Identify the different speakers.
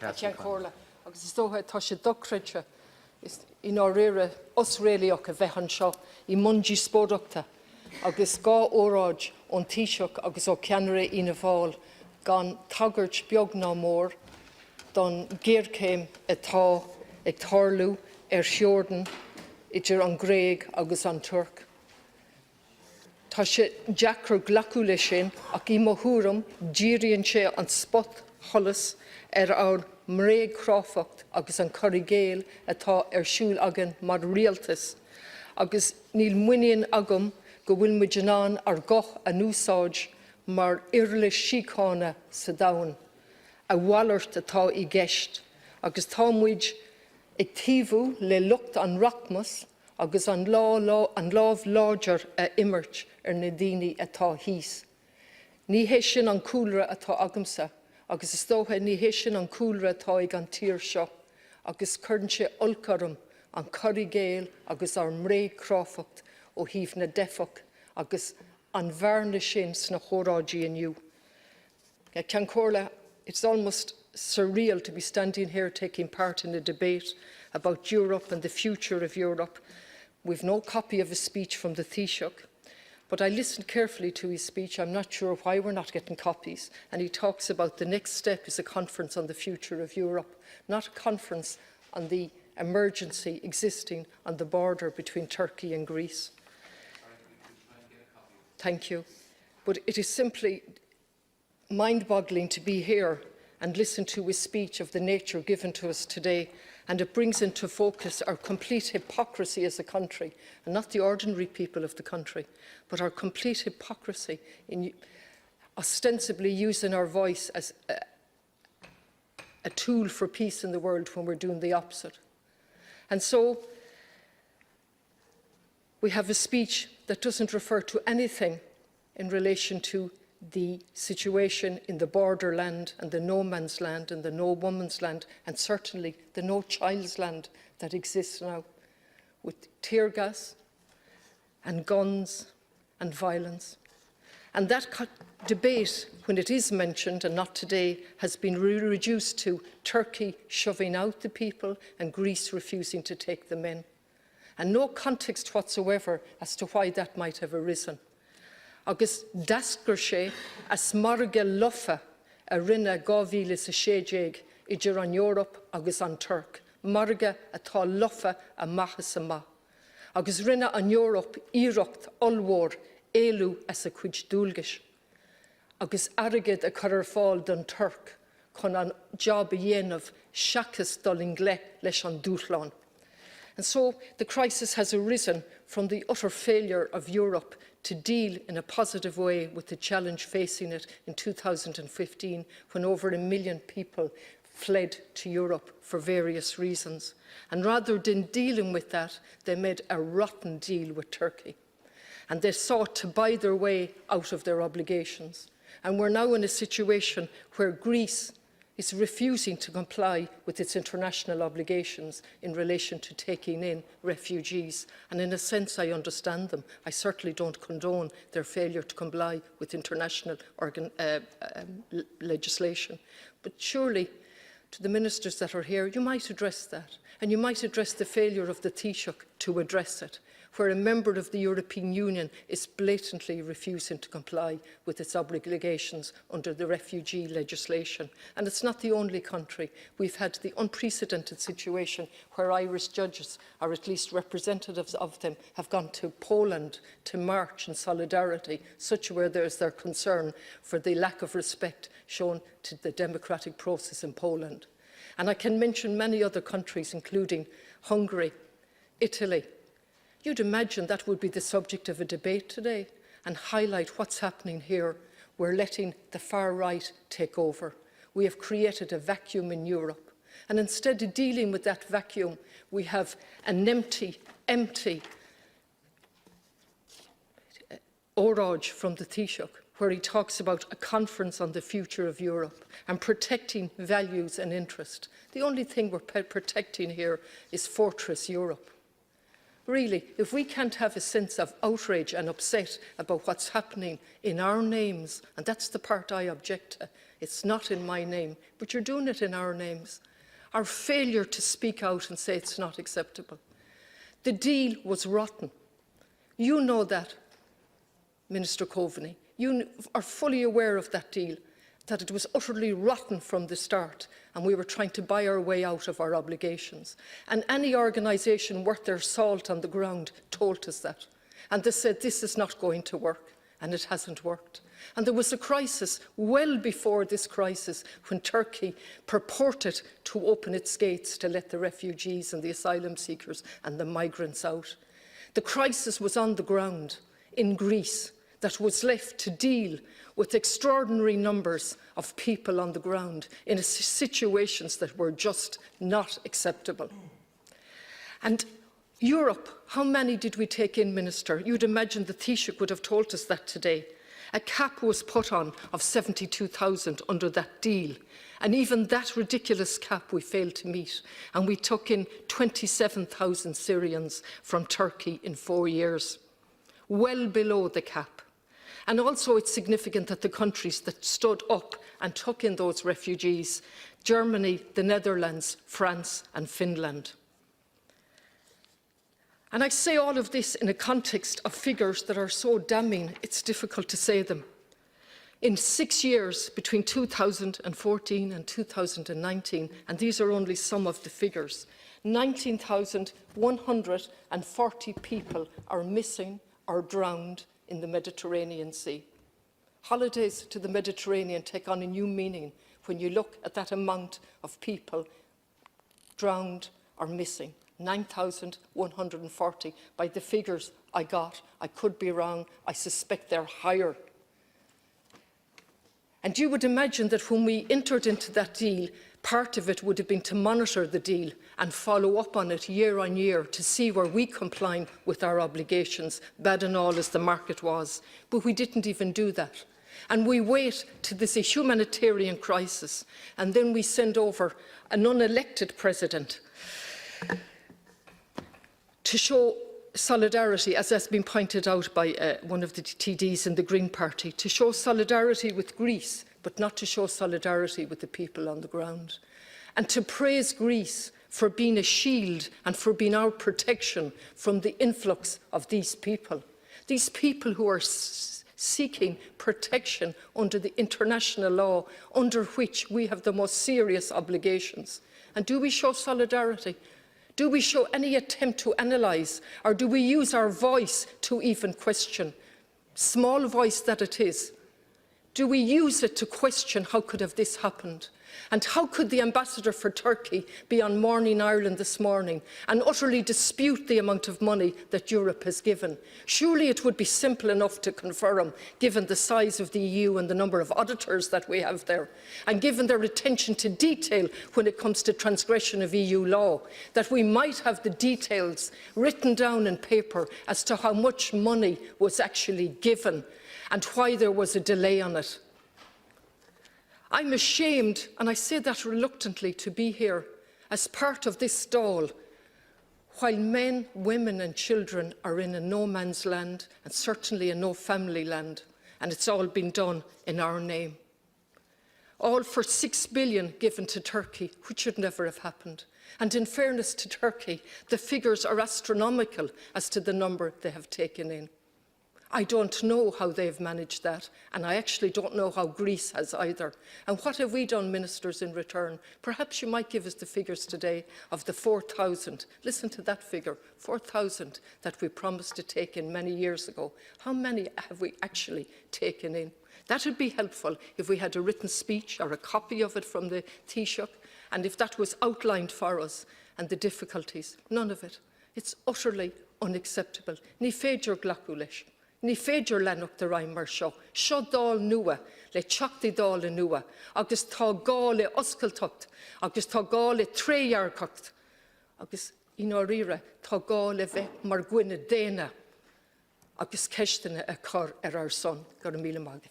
Speaker 1: Catherine Connolly. Agus is dótha tá sé docreide is in áréire osréalaach a bheith anseo I mundí spóireachta agus gá óráid ón Taoiseach agus ó ceannaire ina bháil gan tagart beag ná mór don géarcéim atá ag tarlú Seordan idir an Gréig agus an Turc. Tá sé deacrar glacu lei sin ach I mothúram díríonn sé an spot tholas our mréig chráfacht agus an corrigéil atá siúl agan mar rialtas. Agus níl muíonn agam go bhfuil muid anán ar goch an úsáid mar iirlis síochána sa domhan, a bhallairt atá I gceist, agus tá muid ag tíomhú le lucht an rachmas agus an lámh láidir a imirt na daoine atá híos. Ní hé sin an cúlra atá agamsa, agus is dótha ní hé sin an cúlra atá ag an tír seo, agus chuireann sé olcaram an corrigéil agus ar mréig chráfacht ó híomh na defach agus an bhearna sin sna chóráidí inniu. Ceann comhairle, it's almost surreal to be standing here taking part in a debate about Europe and the future of Europe. We've no copy of his speech from the Taoiseach, but I listened carefully to his speech. I'm not sure why we're not getting copies. And he talks about the next step is a conference on the future of Europe, not a conference on the emergency existing on the border between Turkey and Greece. Thank you. But it is simply mind-boggling to be here and listen to his speech of the nature given to us today, and it brings into focus our complete hypocrisy as a country, and not the ordinary people of the country, but our complete hypocrisy in ostensibly using our voice as a tool for peace in the world when we're doing the opposite. And so we have a speech that doesn't refer to anything in relation to the situation in the borderland and the no man's land and the no woman's land, and certainly the no child's land that exists now, with tear gas and guns and violence. And that debate, when it is mentioned, and not today, has been reduced to Turkey shoving out the people and Greece refusing to take them in. And no context whatsoever as to why that might have arisen. Agus dasgur sé as marga lofa a rinne 2016 idir an Europe agus an Turk. Marga atá lofa a machas ma. Agus rinne an Europe írocht olwór élu as a cuid dúlgis. Agus arigid a chuir fáil don Turk chun an job a dhéanamh seachas dul ingle leis an dúthláin. And so the crisis has arisen from the utter failure of Europe to deal in a positive way with the challenge facing it in 2015, when over 1 million people fled to Europe for various reasons. And rather than dealing with that, they made a rotten deal with Turkey. And they sought to buy their way out of their obligations. And we're now in a situation where Greece is refusing to comply with its international obligations in relation to taking in refugees. And in a sense, I understand them. I certainly don't condone their failure to comply with international legislation. But surely, to the ministers that are here, you might address that. And you might address the failure of the Taoiseach to address it, where a member of the European Union is blatantly refusing to comply with its obligations under the refugee legislation. And it's not the only country. We've had the unprecedented situation where Irish judges, or at least representatives of them, have gone to Poland to march in solidarity, such where there is their concern for the lack of respect shown to the democratic process in Poland. And I can mention many other countries, including Hungary, Italy. You'd imagine that would be the subject of a debate today and highlight what's happening here. We're letting the far right take over. We have created a vacuum in Europe. And instead of dealing with that vacuum, we have an empty óráid from the Taoiseach, where he talks about a conference on the future of Europe and protecting values and interest. The only thing we're protecting here is Fortress Europe. Really, if we can't have a sense of outrage and upset about what's happening in our names, and that's the part I object to, It's not in my name, but you're doing it in our names. Our failure to speak out and say it's not acceptable. The deal was rotten. You know that, Minister Coveney. You are fully aware of that deal, that it was utterly rotten from the start, and we were trying to buy our way out of our obligations. And any organisation worth their salt on the ground told us that. And they said, this is not going to work, and it hasn't worked. And there was a crisis well before this crisis when Turkey purported to open its gates to let the refugees and the asylum seekers and the migrants out. The crisis was on the ground in Greece that was left to deal with extraordinary numbers of people on the ground in situations that were just not acceptable. And Europe, how many did we take in, Minister? You'd imagine the Taoiseach would have told us that today. A cap was put on of 72,000 under that deal. And even that ridiculous cap we failed to meet. And we took in 27,000 Syrians from Turkey in 4 years, well below the cap. And also it's significant that the countries that stood up and took in those refugees, Germany, the Netherlands, France and Finland. And I say all of this in a context of figures that are so damning, it's difficult to say them. In 6 years, between 2014 and 2019, and these are only some of the figures, 19,140 people are missing or drowned in the Mediterranean Sea. Holidays to the Mediterranean take on a new meaning when you look at that amount of people drowned or missing. 9,140 by the figures I got. I could be wrong. I suspect they're higher. And you would imagine that when we entered into that deal, part of it would have been to monitor the deal and follow up on it year on year to see where we comply with our obligations, bad and all as the market was. But we didn't even do that. And we wait till there's a humanitarian crisis, and then we send over an unelected president to show solidarity, as has been pointed out by one of the TDs in the Green Party, to show solidarity with Greece, but not to show solidarity with the people on the ground. And to praise Greece for being a shield and for being our protection from the influx of these people who are seeking protection under the international law, under which we have the most serious obligations. And do we show solidarity? Do we show any attempt to analyse, or do we use our voice to even question? Small voice that it is. Do we use it to question how could have this happened? And how could the ambassador for Turkey be on Morning Ireland this morning and utterly dispute the amount of money that Europe has given? Surely it would be simple enough to confirm, given the size of the EU and the number of auditors that we have there, and given their attention to detail when it comes to transgression of EU law, that we might have the details written down in paper as to how much money was actually given and why there was a delay on it. I'm ashamed, and I say that reluctantly, to be here as part of this Dáil, while men, women and children are in a no man's land and certainly a no family land, and it's all been done in our name. All for 6 billion given to Turkey, which should never have happened. And in fairness to Turkey, the figures are astronomical as to the number they have taken in. I don't know how they've managed that, and I actually don't know how Greece has either. And what have we done, ministers, in return? Perhaps you might give us the figures today of the 4,000. Listen to that figure, 4,000 that we promised to take in many years ago. How many have we actually taken in? That would be helpful if we had a written speech or a copy of it from the Taoiseach, and if that was outlined for us, and the difficulties. None of it. It's utterly unacceptable. Ní féidir glacu leis. Ní féidir leanach de raim mar seo. Seo dáil nua, le teachtaí dáil nua, agus tá gá le oscailtocht, agus tá gá le tréarcocht, agus in áiríre tá gá le bheith mar gcuine déine, agus ceistena a chur ar son. Gur míle mágad.